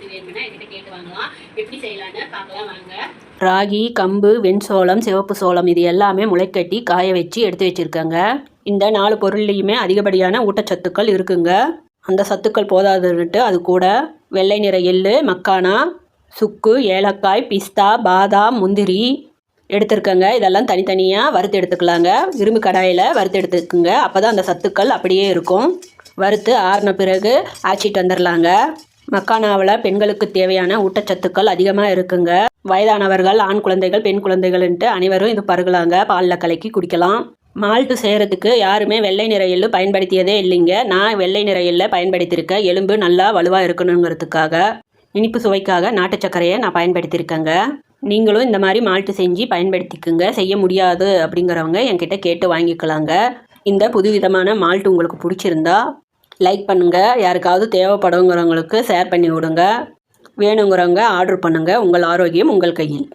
எது வேணும்னா என்கிட்ட கேட்டு வாங்கலாம். எப்படி செய்யலான்னு பார்க்கலாம் வாங்க. ராகி, கம்பு, வெண்சோளம், சிவப்பு சோளம் இது எல்லாமே முளைக்கட்டி காய வச்சு எடுத்து வச்சுருக்கேங்க. இந்த 4 பொருள்லேயுமே அதிகப்படியான ஊட்டச்சத்துக்கள் இருக்குங்க. அந்த சத்துக்கள் போதாதுன்னுட்டு அது கூட வெள்ளை நிற எள்ளு, மக்கானா, சுக்கு, ஏலக்காய், பிஸ்தா, பாதாம், முந்திரி எடுத்துருக்கேங்க. இதெல்லாம் தனித்தனியாக வறுத்து எடுத்துக்கலாங்க. இரும்பு கடாயில் வறுத்து எடுத்துக்குங்க. அப்போ தான் அந்த சத்துக்கள் அப்படியே இருக்கும். வறுத்து ஆறின பிறகு ஆச்சிட்டு வந்துடலாங்க. மக்கானாவில் பெண்களுக்கு தேவையான ஊட்டச்சத்துக்கள் அதிகமாக இருக்குங்க. வயதானவர்கள், ஆண் குழந்தைகள், பெண் குழந்தைகள்ன்ட்டு அனைவரும் இது பருகலாங்க. பாலில் கலக்கி குடிக்கலாம். மால்ட்டு செய்கிறதுக்கு யாருமே வெள்ளை நிற எள்ளு பயன்படுத்தியதே இல்லைங்க. நான் வெள்ளை நிற எள்ளை பயன்படுத்தியிருக்கேன். எலும்பு நல்லா வலுவாக இருக்கணுங்கிறதுக்காக. இனிப்பு சுவைக்காக நாட்டு சர்க்கரையை நான் பயன்படுத்தியிருக்கேங்க. நீங்களும் இந்த மாதிரி மால்ட்டு செஞ்சு பயன்படுத்திக்குங்க. செய்ய முடியாது அப்படிங்கிறவங்க என்கிட்ட கேட்டு வாங்கிக்கலாங்க. இந்த புதுவிதமான மால்ட்டு உங்களுக்கு பிடிச்சிருந்தா லைக் பண்ணுங்கள். யாருக்காவது தேவைப்படுங்கிறவங்களுக்கு ஷேர் பண்ணி விடுங்க. வேணுங்கிறவங்க ஆர்டர் பண்ணுங்கள். உங்கள் ஆரோக்கியம் உங்கள் கையில்.